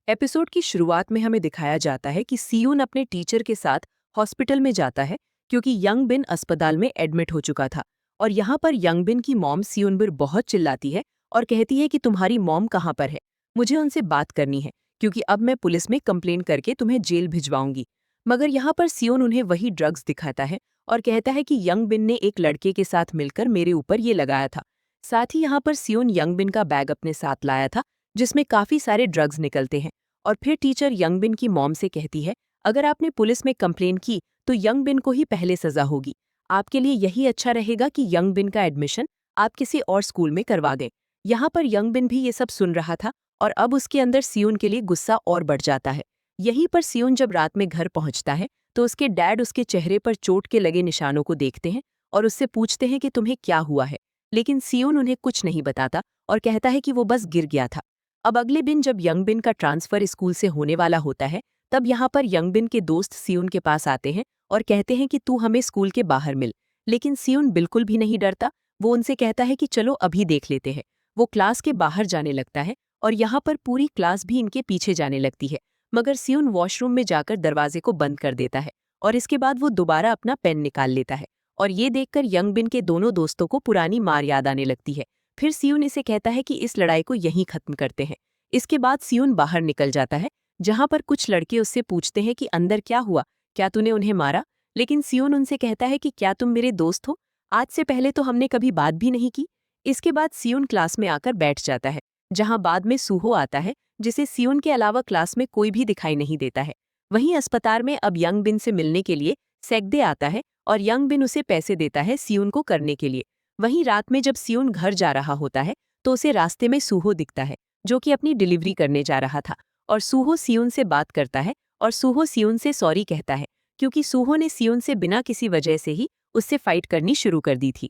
Episode की शुरुआत में हमें दिखाया जाता है कि सियोन अपने टीचर के साथ हॉस्पिटल में जाता है क्योंकि यंग बिन अस्पताल में एडमिट हो चुका था। और यहाँ पर यंग बिन की मॉम सियोन पर बहुत चिल्लाती है और कहती है कि तुम्हारी मॉम कहाँ पर है, मुझे उनसे बात करनी है क्योंकि अब मैं पुलिस में कंप्लेन करके तुम्हें जेल भिजवाऊंगी। मगर यहाँ पर सियोन उन्हें वही ड्रग्स दिखाता है और कहता है कि यंग बिन ने एक लड़के के साथ मिलकर मेरे ऊपर ये लगाया था। साथ ही यहाँ पर सियोन यंग बिन का बैग अपने साथ लाया था जिसमें काफी सारे ड्रग्स निकलते हैं। और फिर टीचर यंग बिन की मॉम से कहती है, अगर आपने पुलिस में कंप्लेन की तो यंग बिन को ही पहले सजा होगी। आपके लिए यही अच्छा रहेगा कि यंग बिन का एडमिशन आप किसी और स्कूल में करवा दें। यहाँ पर यंग बिन भी ये सब सुन रहा था और अब उसके अंदर सियोन के लिए गुस्सा और बढ़ जाता है। यहीं पर सियोन जब रात में घर पहुंचता है तो उसके डैड उसके चेहरे पर चोट के लगे निशानों को देखते हैं और उससे पूछते हैं कि तुम्हें क्या हुआ है। लेकिन सियोन उन्हें कुछ नहीं बताता और कहता है कि वो बस गिर गया था। अब अगले दिन जब यंग बिन का ट्रांसफर स्कूल से होने वाला होता है तब यहाँ पर यंग बिन के दोस्त सियोन के पास आते हैं और कहते हैं कि तू हमें स्कूल के बाहर मिल। लेकिन सियोन बिल्कुल भी नहीं डरता। वो उनसे कहता है कि चलो अभी देख लेते हैं। वो क्लास के बाहर जाने लगता है और यहाँ पर पूरी क्लास भी इनके पीछे जाने लगती है। मगर सियोन वॉशरूम में जाकर दरवाजे को बंद कर देता है और इसके बाद वो दोबारा अपना पेन निकाल लेता है। और ये देखकर यंग बिन के दोनों दोस्तों को पुरानी मार याद आने लगती है। फिर सियोन इसे कहता है कि इस लड़ाई को यहीं खत्म करते हैं। इसके बाद सियोन बाहर निकल जाता है जहां पर कुछ लड़के उससे पूछते हैं कि अंदर क्या हुआ, क्या तूने उन्हें मारा। लेकिन सियोन उनसे कहता है कि क्या तुम मेरे दोस्त हो, आज से पहले तो हमने कभी बात भी नहीं की। इसके बाद सियोन क्लास में आकर बैठ जाता है जहां बाद में सूहो आता है जिसे सियोन के अलावा क्लास में कोई भी दिखाई नहीं देता है। वहीं अस्पताल में अब यंग बिन से मिलने के लिए सेगदे आता है और यंग बिन उसे पैसे देता है सियोन को करने के लिए। वहीं रात में जब सियोन घर जा रहा होता है तो उसे रास्ते में सूहो दिखता है जो कि अपनी डिलीवरी करने जा रहा था। और सूहो सियोन से बात करता है और सूहो सियोन से सॉरी कहता है क्योंकि सूहो ने सियोन से बिना किसी वजह से ही उससे फाइट करनी शुरू कर दी थी।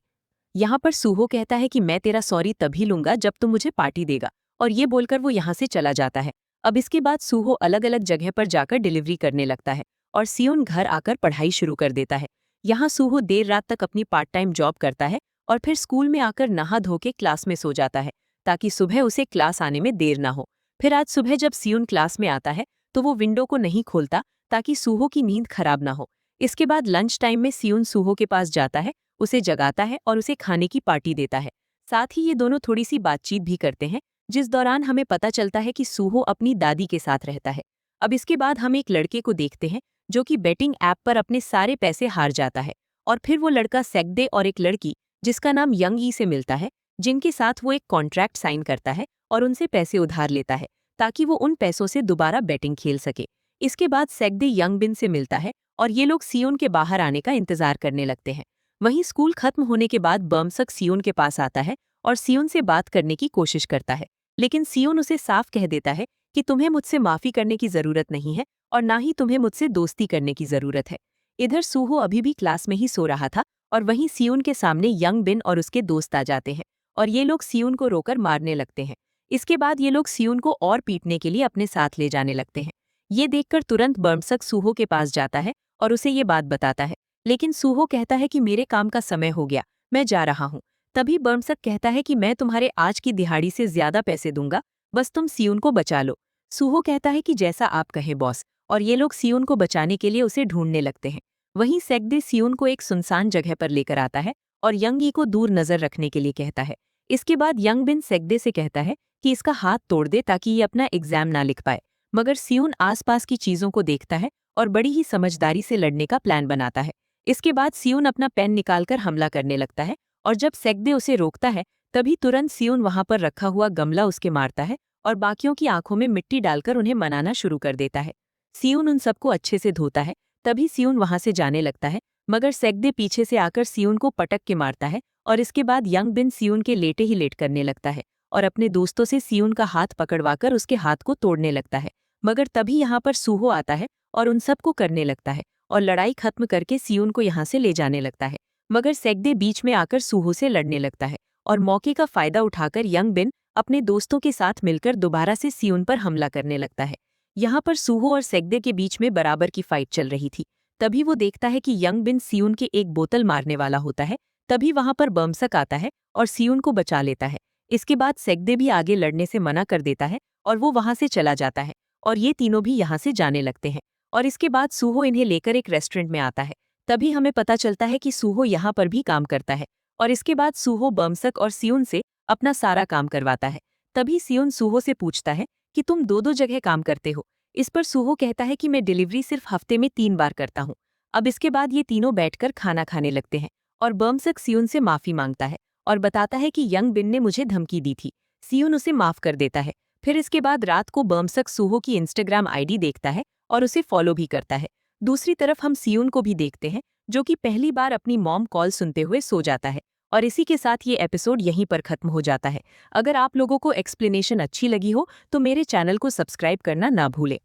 यहाँ पर सूहो कहता है कि मैं तेरा सॉरी तभी लूंगा जब तुम मुझे पार्टी देगा, और ये बोलकर वो यहाँ से चला जाता है। अब इसके बाद सूहो अलग अलग जगह पर जाकर डिलीवरी करने लगता है और सियोन घर आकर पढ़ाई शुरू कर देता है। यहाँ सूहो देर रात तक अपनी पार्ट टाइम जॉब करता है और फिर स्कूल में आकर नहा धो के क्लास में सो जाता है ताकि सुबह उसे क्लास आने में देर ना हो। फिर आज सुबह जब सियोन क्लास में आता है तो वो विंडो को नहीं खोलता ताकि सूहो की नींद खराब ना हो। इसके बाद लंच टाइम में सियोन सूहो के पास जाता है, उसे जगाता है और उसे खाने की पार्टी देता है। साथ ही ये दोनों थोड़ी सी बातचीत भी करते हैं जिस दौरान हमें पता चलता है कि सूहो अपनी दादी के साथ रहता है। अब इसके बाद हम एक लड़के को देखते हैं जो कि बेटिंग ऐप पर अपने सारे पैसे हार जाता है। और फिर वो लड़का सेगदे और एक लड़की जिसका नाम यंग ई से मिलता है, जिनके साथ वो एक कॉन्ट्रैक्ट साइन करता है और उनसे पैसे उधार लेता है ताकि वो उन पैसों से दोबारा बैटिंग खेल सके। इसके बाद सेगदे यंग बिन से मिलता है और ये लोग सियोन के बाहर आने का इंतजार करने लगते हैं। वहीं स्कूल खत्म होने के बाद बर्मसक सियोन के पास आता है और सियोन से बात करने की कोशिश करता है। लेकिन सियोन उसे साफ कह देता है कि तुम्हें मुझसे माफी करने की जरूरत नहीं है और ना ही तुम्हें मुझसे दोस्ती करने की जरूरत है। इधर सूहो अभी भी क्लास में ही सो रहा था और वहीं सियोन के सामने यंग बिन और उसके दोस्त आ जाते हैं और ये लोग सियोन को रोकर मारने लगते हैं। इसके बाद ये लोग सियोन को और पीटने के लिए अपने साथ ले जाने लगते हैं। ये देखकर तुरंत बर्मसक सूहो के पास जाता है और उसे ये बात बताता है। लेकिन सूहो कहता है कि मेरे काम का समय हो गया, मैं जा रहा हूँ। तभी बर्मसक कहता है कि मैं तुम्हारे आज की दिहाड़ी से ज्यादा पैसे दूंगा, बस तुम सियोन को बचा लो। सूहो कहता है कि जैसा आप कहें बॉस, और ये लोग सियोन को बचाने के लिए उसे ढूंढने लगते हैं। वहीं सेगदे सियोन को एक सुनसान जगह पर लेकर आता है और यंग ई को दूर नजर रखने के लिए कहता है। इसके बाद यंग बिन सेगदे से कहता है कि इसका हाथ तोड़ दे ताकि ये अपना एग्जाम ना लिख पाए। मगर सियोन आसपास की चीजों को देखता है और बड़ी ही समझदारी से लड़ने का प्लान बनाता है। इसके बाद सियोन अपना पेन निकालकर हमला करने लगता है और जब सेगदे उसे रोकता है तभी तुरंत सियोन वहां पर रखा हुआ गमला उसके मारता है और बाकियों की आंखों में मिट्टी डालकर उन्हें मनाना शुरू कर देता है। सियोन उन सबको अच्छे से धोता है, तभी सियोन वहां से जाने लगता है। मगर सेगदे पीछे से आकर सियोन को पटक के मारता है और इसके बाद यंग बिन सियोन के लेटे ही लेट करने लगता है और अपने दोस्तों से सियोन का हाथ पकड़वाकर उसके हाथ को तोड़ने लगता है। मगर तभी यहाँ पर सूहो आता है और उन सबको करने लगता है और लड़ाई खत्म करके सियोन को यहाँ से ले जाने लगता है। मगर सेगदे बीच में आकर सूहो से लड़ने लगता है और मौके का फायदा उठाकर यंग बिन अपने दोस्तों के साथ मिलकर दोबारा से सियोन पर हमला करने लगता है। यहाँ पर सूहो और सेगदे के बीच में बराबर की फाइट चल रही थी। तभी वो देखता है कि यंग बिन सियोन के एक बोतल मारने वाला होता है। तभी वहां पर बर्मसक आता है और सियोन को बचा लेता है। इसके बाद सेगदे भी आगे लड़ने से मना कर देता है और वो वहां से चला जाता है और ये तीनों भी यहाँ से जाने लगते हैं। और इसके बाद सूहो इन्हें लेकर एक रेस्टोरेंट में आता है। तभी हमें पता चलता है कि सूहो यहाँ पर भी काम करता है। और इसके बाद सूहो बमसक और सियुन से अपना सारा काम करवाता है। तभी सियुन सूहो से पूछता है कि तुम दो दो जगह काम करते हो। इस पर सूहो कहता है कि मैं डिलीवरी सिर्फ हफ्ते में 3 बार करता हूँ। अब इसके बाद ये तीनों बैठकर खाना खाने लगते हैं और बमसक सियुन से माफी मांगता है और बताता है कि यंग बिन ने मुझे धमकी दी थी। सियुन उसे माफ कर देता है। फिर इसके बाद रात को बमसक सूहो की इंस्टाग्राम आईडी देखता है और उसे फॉलो भी करता है। दूसरी तरफ हम सियुन को भी देखते हैं, जो कि पहली बार अपनी मॉम कॉल सुनते हुए सो जाता है। और इसी के साथ ये एपिसोड यहीं पर खत्म हो जाता है। अगर आप लोगों को एक्सप्लेनेशन अच्छी लगी हो तो मेरे चैनल को सब्सक्राइब करना ना भूलें।